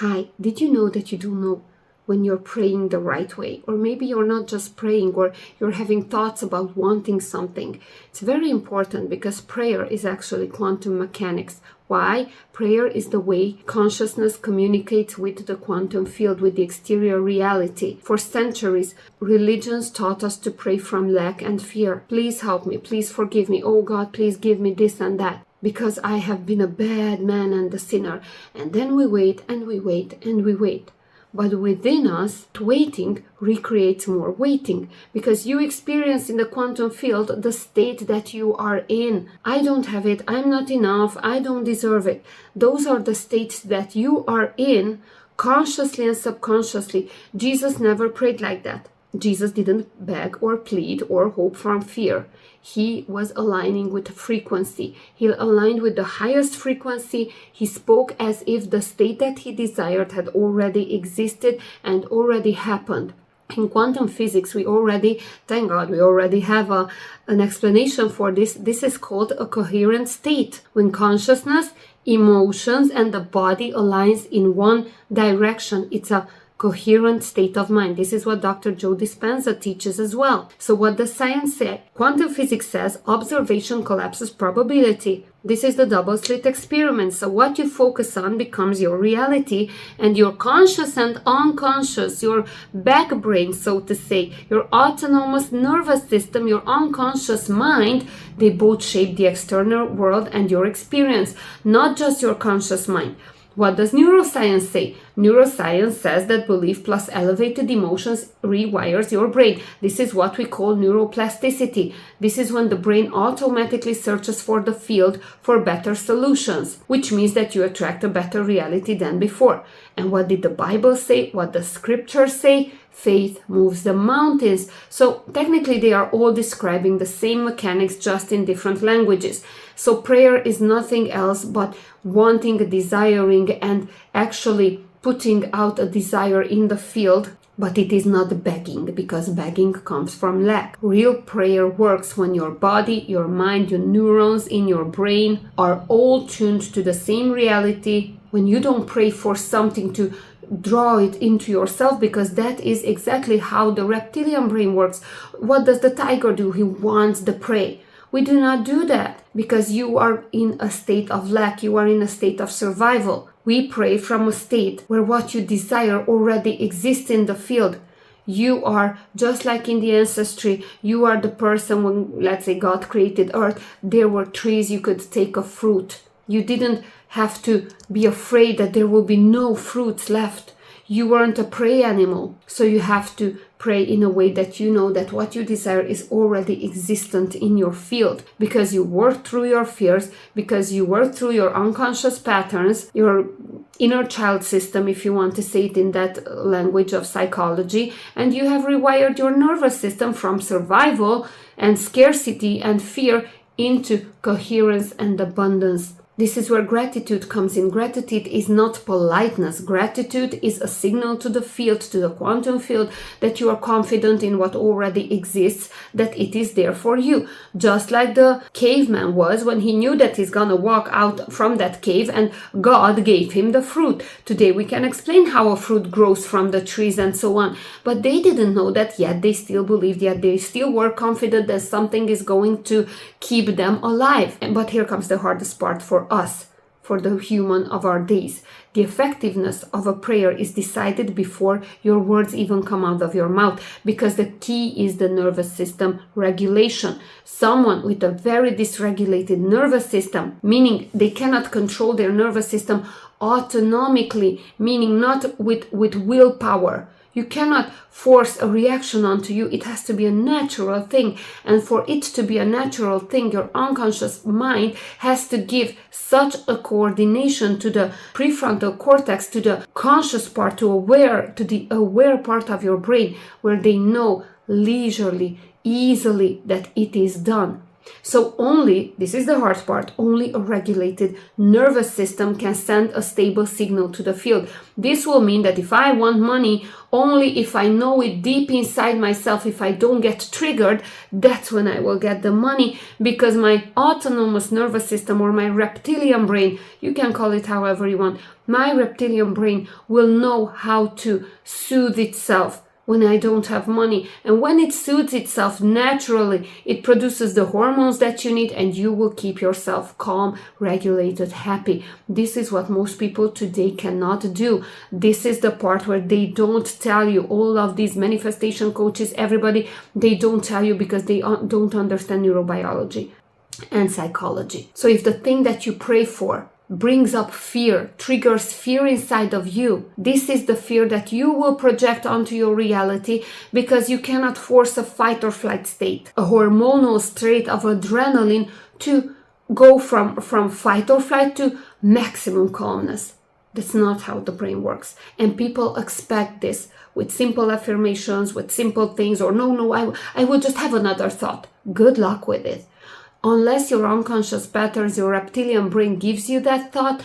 Hi, did you know that you don't know when you're praying the right way? Or maybe you're not just praying, or you're having thoughts about wanting something. It's very important because prayer is actually quantum mechanics. Why? Prayer is the way consciousness communicates with the quantum field, with the exterior reality. For centuries, religions taught us to pray from lack and fear. Please help me, please forgive me. Oh God, please give me this and that, because I have been a bad man and a sinner. And then we wait and we wait and we wait. But within us, waiting recreates more waiting, because you experience in the quantum field the state that you are in. I don't have it, I'm not enough, I don't deserve it. Those are the states that you are in, consciously and subconsciously. Jesus never prayed like that. Jesus didn't beg or plead or hope from fear. He was aligning with frequency. He aligned with the highest frequency. He spoke as if the state that he desired had already existed and already happened. In quantum physics, thank God, we already have an explanation for this. This is called a coherent state, when consciousness, emotions, and the body aligns in one direction. It's a coherent state of mind. This is what Dr. Joe Dispenza teaches as well. So what does science say? Quantum physics says observation collapses probability. This is the double slit experiment. So what you focus on becomes your reality, and your conscious and unconscious, your back brain, so to say, your autonomous nervous system, your unconscious mind, they both shape the external world and your experience, not just your conscious mind. What does neuroscience say? Neuroscience says that belief plus elevated emotions rewires your brain. This is what we call neuroplasticity. This is when the brain automatically searches for the field for better solutions, which means that you attract a better reality than before. And what did the Bible say? What the scriptures say? Faith moves the mountains. So technically they are all describing the same mechanics, just in different languages. So prayer is nothing else but wanting, desiring, and actually putting out a desire in the field. But it is not begging, because begging comes from lack. Real prayer works when your body, your mind, your neurons in your brain are all tuned to the same reality. When you don't pray for something to draw it into yourself, because that is exactly how the reptilian brain works. What does the tiger do? He wants the prey. We do not do that, because you are in a state of lack. You are in a state of survival. We pray from a state where what you desire already exists in the field. You are just like in the ancestry. You are the person when, let's say, God created earth. There were trees, you could take a fruit. You didn't have to be afraid that there will be no fruits left. You weren't a prey animal. So you have to pray in a way that you know that what you desire is already existent in your field, because you work through your fears, because you work through your unconscious patterns, your inner child system, if you want to say it in that language of psychology, and you have rewired your nervous system from survival and scarcity and fear into coherence and abundance. This is where gratitude comes in. Gratitude is not politeness. Gratitude is a signal to the field, to the quantum field, that you are confident in what already exists, that it is there for you. Just like the caveman was when he knew that he's gonna walk out from that cave and God gave him the fruit. Today we can explain how a fruit grows from the trees and so on. But they didn't know that yet. They still believed, yet they still were confident that something is going to keep them alive. But here comes the hardest part for us, for the human of our days. The effectiveness of a prayer is decided before your words even come out of your mouth, because the key is the nervous system regulation. Someone with a very dysregulated nervous system, meaning they cannot control their nervous system autonomically, meaning not with willpower. You cannot force a reaction onto you. It has to be a natural thing. And for it to be a natural thing, your unconscious mind has to give such a coordination to the prefrontal cortex, to the conscious part, to the aware part of your brain, where they know leisurely, easily that it is done. So only, this is the hard part, only a regulated nervous system can send a stable signal to the field. This will mean that if I want money, only if I know it deep inside myself, if I don't get triggered, that's when I will get the money, because my autonomous nervous system, or my reptilian brain, you can call it however you want, my reptilian brain will know how to soothe itself when I don't have money. And when it soothes itself naturally, it produces the hormones that you need, and you will keep yourself calm, regulated, happy. This is what most people today cannot do. This is the part where they don't tell you. All of these manifestation coaches, everybody, they don't tell you because they don't understand neurobiology and psychology. So if the thing that you pray for brings up fear, triggers fear inside of you, this is the fear that you will project onto your reality, because you cannot force a fight or flight state, a hormonal state of adrenaline, to go from fight or flight to maximum calmness. That's not how the brain works. And people expect this with simple affirmations, with simple things, or no, I will just have another thought. Good luck with it. Unless your unconscious patterns, your reptilian brain gives you that thought,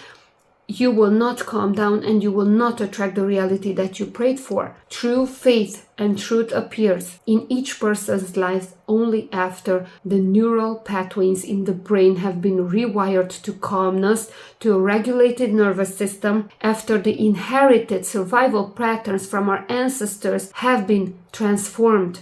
you will not calm down, and you will not attract the reality that you prayed for. True faith and truth appears in each person's life only after the neural pathways in the brain have been rewired to calmness, to a regulated nervous system, after the inherited survival patterns from our ancestors have been transformed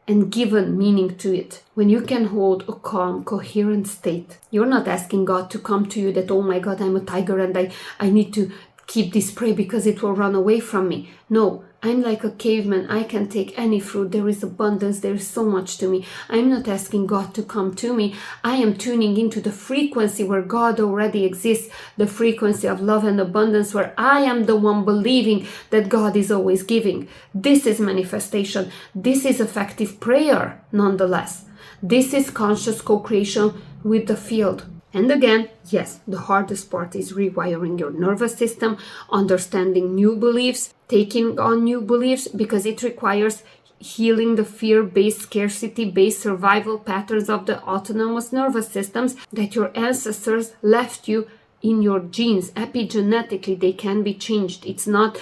and given meaning to it. When you can hold a calm, coherent state, you're not asking God to come to you that, oh my God, I'm a tiger and I need to keep this prey because it will run away from me. No, I'm like a caveman. I can take any fruit. There is abundance. There is so much to me. I'm not asking God to come to me. I am tuning into the frequency where God already exists, the frequency of love and abundance, where I am the one believing that God is always giving. This is manifestation. This is effective prayer, nonetheless. This is conscious co-creation with the field. And again, yes, the hardest part is rewiring your nervous system, understanding new beliefs, taking on new beliefs, because it requires healing the fear-based, scarcity-based survival patterns of the autonomous nervous systems that your ancestors left you in your genes. Epigenetically, they can be changed. It's not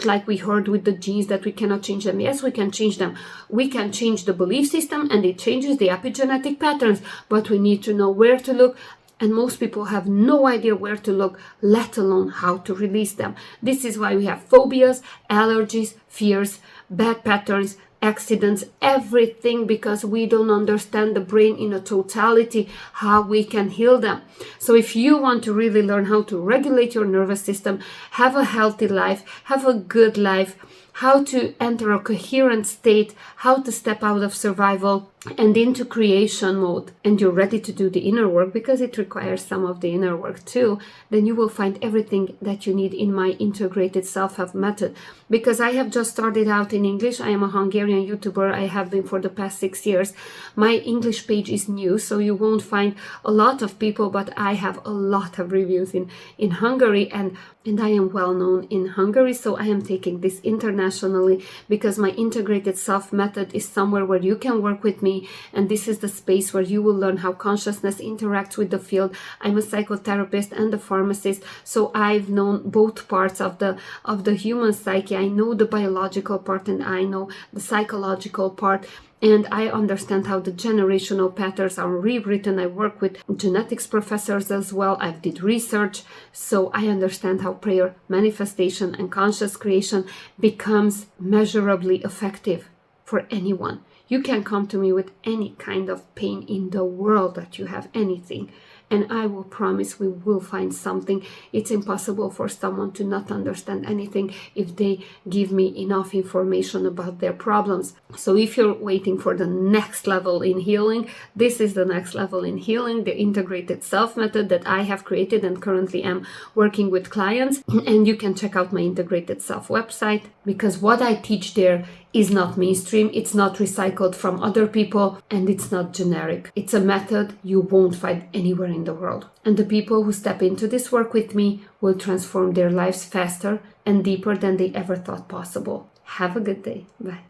like we heard with the genes that we cannot change them. Yes, we can change them. We can change the belief system, and it changes the epigenetic patterns, but we need to know where to look. And most people have no idea where to look, let alone how to release them. This is why we have phobias, allergies, fears, bad patterns, accidents, everything, because we don't understand the brain in a totality, how we can heal them. So if you want to really learn how to regulate your nervous system, have a healthy life, have a good life, how to enter a coherent state, how to step out of survival and into creation mode, and you're ready to do the inner work, because it requires some of the inner work too, then you will find everything that you need in my integrated self-help method. Because I have just started out in English. I am a Hungarian YouTuber. I have been for the past 6 years. My English page is new, so you won't find a lot of people, but I have a lot of reviews in Hungary, and I am well known in Hungary. So I am taking this internationally, because my integrated self method is somewhere where you can work with me, and this is the space where you will learn how consciousness interacts with the field. I'm a psychotherapist and a pharmacist, so I've known both parts of the human psyche. I know the biological part and I know the psychological part, and I understand how the generational patterns are rewritten. I work with genetics professors as well. I did research, so I understand how prayer, manifestation, and conscious creation becomes measurably effective for anyone. You can come to me with any kind of pain in the world that you have, anything, and I will promise we will find something. It's impossible for someone to not understand anything if they give me enough information about their problems. So if you're waiting for the next level in healing, this is the next level in healing, the integrated self method that I have created and currently am working with clients. And you can check out my integrated self website, because what I teach there is not mainstream, it's not recycled from other people, and it's not generic. It's a method you won't find anywhere in the world. And the people who step into this work with me will transform their lives faster and deeper than they ever thought possible. Have a good day. Bye.